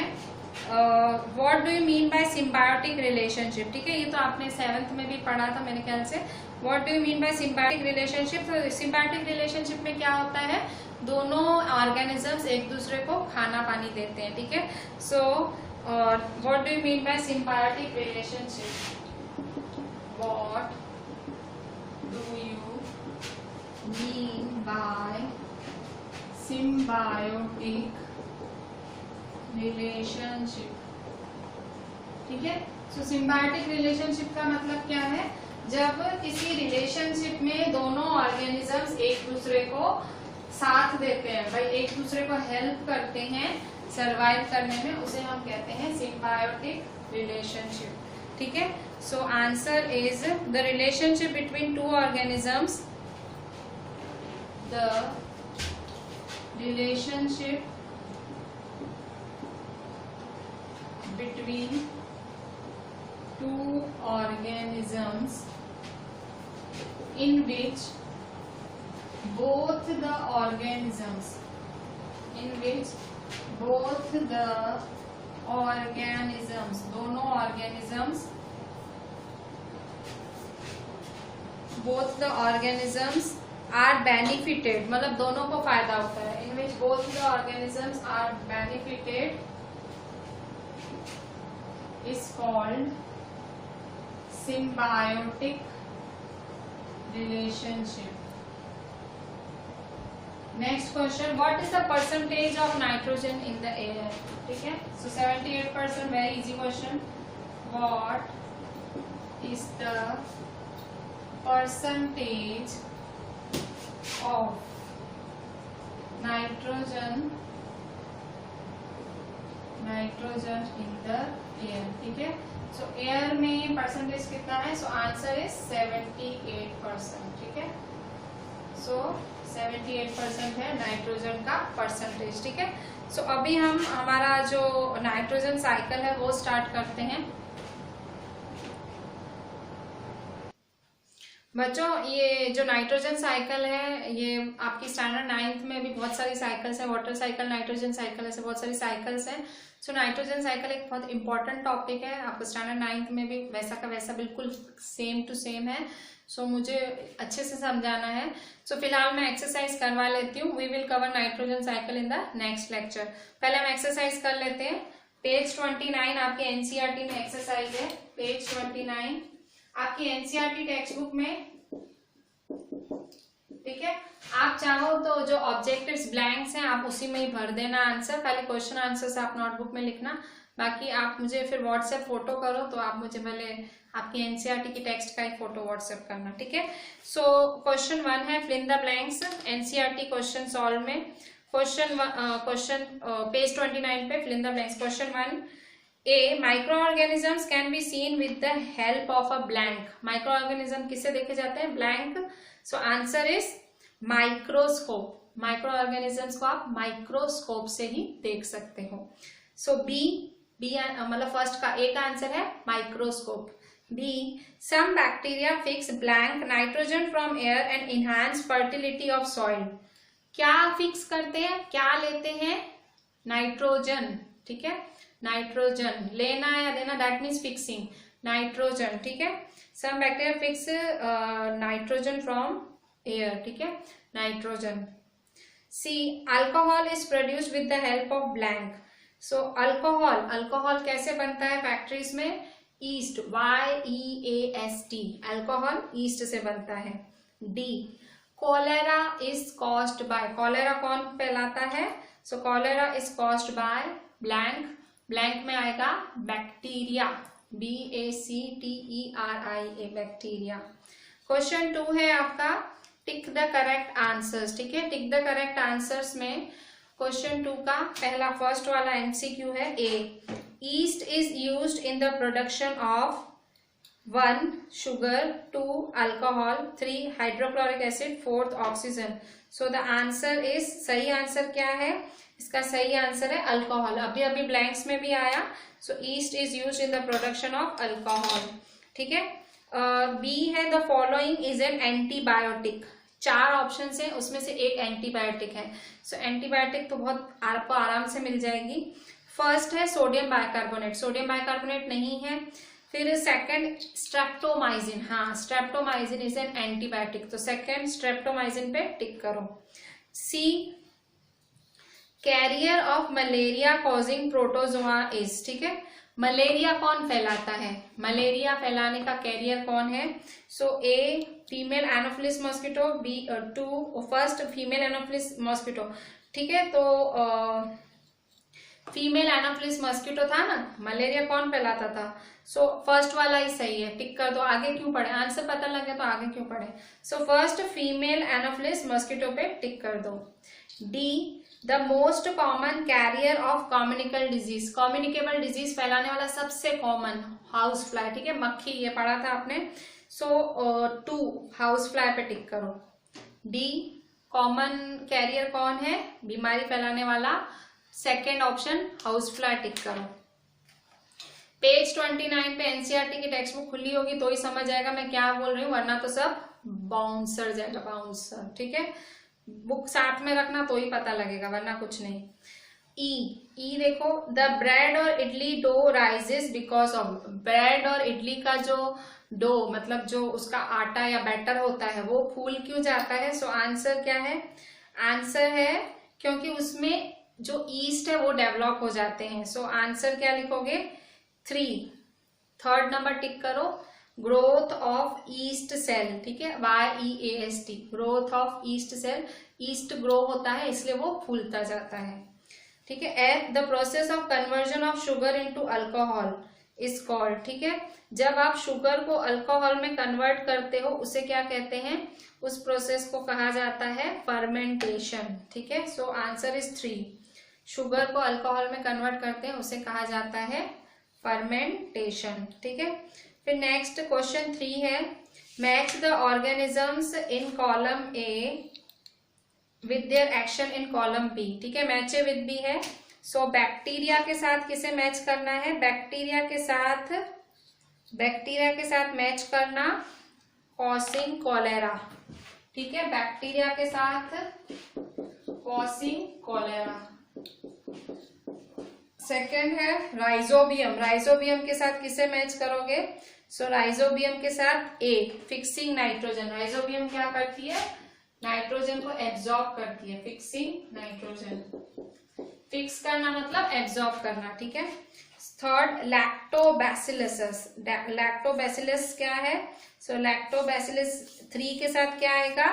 what do you mean by symbiotic relationship, ठीक है। ये तो आपने 7th में भी पढ़ा था मेरे ख्याल से। What do you mean by symbiotic relationship. तो सिम्बायोटिक रिलेशनशिप में क्या होता है, दोनों ऑर्गेनिजम्स एक दूसरे को खाना पानी देते हैं, ठीक है। So what do you mean by symbiotic relationship, what do you mean by symbiotic relationship, ठीक है। सो सिम्बायोटिक रिलेशनशिप का मतलब क्या है, जब किसी रिलेशनशिप में दोनों ऑर्गेनिजम्स एक दूसरे को साथ देते हैं, भाई एक दूसरे को हेल्प करते हैं सरवाइव करने में, उसे हम कहते हैं सिम्बायोटिक रिलेशनशिप, ठीक है। So answer is the relationship between two organisms, the relationship between two organisms in which both the organisms दोनों organisms both the organisms are benefited, मतलब दोनों को फायदा होता है, in which both the organisms are benefited is called symbiotic relationship। Next question, what is the percentage of nitrogen in the air, ठीक है। So 78%, very easy question। What is the percentage of nitrogen in the air. ठीक है, सो air में percentage कितना है? So answer is 78%. ठीक है, सो 78% है नाइट्रोजन का परसेंटेज. ठीक है, सो अभी हम हमारा जो नाइट्रोजन साइकिल है वो स्टार्ट करते हैं. बच्चों, ये जो नाइट्रोजन साइकिल है ये आपकी स्टैंडर्ड 9th में भी बहुत सारी साइकिल्स है. वाटर साइकिल, नाइट्रोजन साइकिल, ऐसे बहुत सारी साइकिल्स हैं. सो नाइट्रोजन साइकिल एक बहुत इंपॉर्टेंट टॉपिक है. आपको स्टैंडर्ड 9th में भी वैसा का वैसा बिल्कुल सेम टू सेम है. सो मुझे अच्छे से समझाना है. सो फिलहाल मैं एक्सरसाइज करवा लेती हूँ. We will cover nitrogen cycle in the next lecture. पहले हम एक्सरसाइज कर लेते हैं. पेज 29 आपके एनसीईआरटी में एक्सरसाइज है. पेज 29 आपकी एनसीईआरटी टेक्स्ट बुक में. ठीक है, आप चाहो तो जो ऑब्जेक्टिव्स ब्लैंक्स हैं आप उसी में ही भर देना आंसर. पहले क्वेश्चन आंसर्स आप नोटबुक में लिखना, बाकी आप मुझे फिर व्हाट्सएप फोटो करो तो आप मुझे पहले आपकी एनसीईआरटी की टेक्स्ट का एक फोटो व्हाट्सएप करना. ठीक है, सो क्वेश्चन 1 है fill in the blanks. NCERT question solve में क्वेश्चन पेज 29 पे fill in the blanks. Question 1 A. Microorganisms can be seen with the help of a blank. Microorganism किससे देखे जाते हैं? Blank. So answer is microscope. Microorganisms को आप microscope से ही देख सकते हो. So B मतलब फर्स्ट का A का आंसर है microscope. B. Some bacteria fix blank nitrogen from air and enhance fertility of soil. क्या फिक्स करते हैं? क्या लेते हैं? नाइट्रोजन. ठीक है, नाइट्रोजन लेना या देना, दैट मीन्स फिक्सिंग नाइट्रोजन. ठीक है, some bacteria fix nitrogen from air. ठीक है, nitrogen. C. Alcohol is produced with the help of blank. So alcohol कैसे बनता है फैक्ट्रीज में? East, YEAST. अल्कोहल ईस्ट से बनता है. D. Cholera is caused by. Cholera कौन फैलाता है? So cholera is caused by blank. Blank में आएगा बैक्टीरिया, BACTERIA, बैक्टीरिया. क्वेश्चन 2 है आपका टिक द करेक्ट आंसर्स. ठीक है, टिक द करेक्ट आंसर्स में क्वेश्चन 2 का पहला फर्स्ट वाला एमसीक्यू है. A. Yeast is used in the production of 1 sugar, 2 alcohol, 3 hydrochloric acid, 4 oxygen. So the answer is, सही आंसर क्या है? इसका सही आंसर है अल्कोहल. अभी अभी ब्लैंक्स में भी आया. So yeast is used in the production of alcohol. ठीक है, बी है the following is an antibiotic. 4 option है, उसमें से एक एंटीबायोटिक है. सो एंटीबायोटिक तो बहुत आपको आराम से मिल जाएगी. फर्स्ट है सोडियम बाइकार्बोनेट. सोडियम बाइकार्बोनेट नहीं है. फिर सेकंड स्ट्रेप्टोमाइसिन. हाँ, स्ट्रेप्टोमाइसिन इज एन एंटीबायोटिक. तो सेकंड स्ट्रेप्टोमाइसिन पे टिक करो. C. Carrier of malaria causing protozoa is. ठीक है, मलेरिया कौन फैलाता है? मलेरिया फैलाने का कैरियर कौन है? So A female anopheles mosquito, B 2 first female anopheles mosquito. ठीक है, तो फीमेल एनोफिलिस मॉस्किटो था ना, मलेरिया कौन फैलाता था? सो फर्स्ट वाला ही सही है, टिक कर दो. आगे क्यों पढ़े? आंसर पता लगे तो आगे क्यों पढ़े? So first female anopheles mosquito पे टिक कर दो. D. The most common carrier of communicable disease. Communicable disease फैलाने वाला सबसे कॉमन हाउस फ्लाई. ठीक है, मक्खी, ये पढ़ा था आपने. सो 2 हाउस फ्लाई पे टिक करो. डी. कॉमन कैरियर कौन है बीमारी फैलाने वाला? सेकेंड ऑप्शन हाउस फ्लाई, टिक करो. पेज 29 पे एनसीईआरटी की टेक्स्ट बुक खुली होगी तो ही समझ आएगा मैं क्या बोल रही हूँ, वरना तो सब बाउंसर जाएगा, बाउंसर. ठीक है, बुक साथ में रखना तो ही पता लगेगा, वरना कुछ नहीं. ई देखो, द ब्रेड और idli dough rises because of. Bread और इडली का जो डो मतलब जो उसका आटा या बैटर होता है वो फूल क्यों जाता है? सो आंसर क्या है? आंसर है क्योंकि उसमें जो ईस्ट है वो डेवलप हो जाते हैं. सो आंसर क्या लिखोगे? 3. थर्ड नंबर टिक करो. Growth of yeast cell. ठीक है, YEAST, growth of yeast cell. Yeast grow होता है इसलिए वो फूलता जाता है. ठीक है. The process of conversion of sugar into alcohol. Is called, ठीक है। जब आप शुगर को अल्कोहल में कन्वर्ट करते हो उसे क्या कहते हैं, उस प्रोसेस को कहा जाता है फर्मेंटेशन, ठीक है। सो आंसर इज 3, शुगर को अल्कोहल में कन्वर्ट करते हैं उसे कहा जाता है फर्मेंटेशन, ठीक है। फिर नेक्स्ट क्वेश्चन 3 है, match the organisms in column A with their action in column B, ठीक है। मैच ए विद बी है, सो बैक्टीरिया के साथ किसे मैच करना है, बैक्टीरिया के साथ मैच करना कॉसिंग कॉलेरा, ठीक है। बैक्टीरिया के साथ कॉसिंग कॉलेरा। सेकेंड है राइजोबियम, राइजोबियम के साथ किसे मैच करोगे, सो राइजोबियम के साथ ए फिक्सिंग नाइट्रोजन, राइजोबियम क्या करती है, नाइट्रोजन को एब्जॉर्ब करती है, फिक्सिंग नाइट्रोजन, फिक्स करना मतलब एब्जॉर्ब करना, ठीक है। थर्ड लैक्टोबैसिलस, लैक्टोबैसिलस क्या है, सो लैक्टोबैसिलस 3 के साथ क्या आएगा,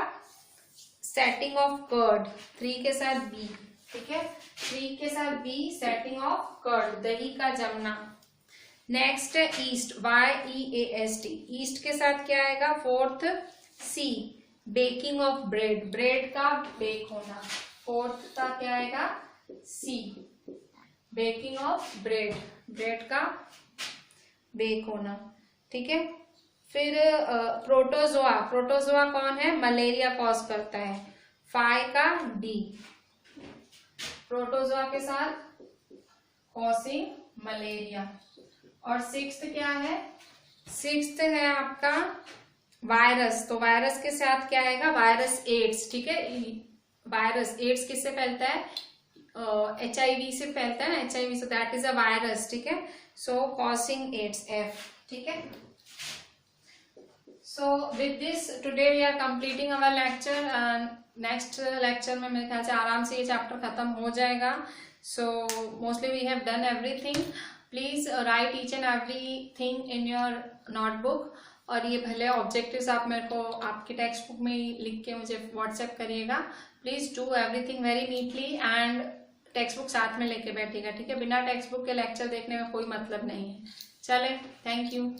सेटिंग ऑफ कर्ड, 3 के साथ बी, ठीक है। 3 के साथ बी सेटिंग ऑफ कर्ड, दही का जमना। नेक्स्ट है ईस्ट, YEAST, ईस्ट के साथ क्या आएगा, 4th C baking of bread, bread का बेक होना, 4th का क्या आएगा C baking of bread, bread का बेक होना, ठीक है। फिर प्रोटोजोआ, प्रोटोजोआ कौन है, मलेरिया कॉज करता है, 5 का डी, प्रोटोजोआ के साथ कॉजिंग मलेरिया। और 6th क्या है, 6th है आपका वायरस, तो वायरस के साथ क्या आएगा, वायरस एड्स, ठीक है। वायरस एड्स किससे फैलता है, HIV से फैलता है ना, HIV, so that is a virus, ठीक है। सो कॉजिंग एड्स F, ठीक है। So with this today we are completing our lecture, next lecture में मेरे ख्याल से आराम से ये चैप्टर खत्म हो जाएगा। So mostly we have done everything, please write each and everything in your notebook, और ये भले ऑब्जेक्टिव्स आप मेरे को आपकी टेक्स्ट बुक में ही लिख के मुझे व्हाट्सएप करिएगा। Please do everything very neatly and text book साथ में लेके बैठिएगा, ठीक है। बिना टेक्स्ट बुक के लेक्चर देखने का कोई मतलब नहीं है। चले, थैंक यू।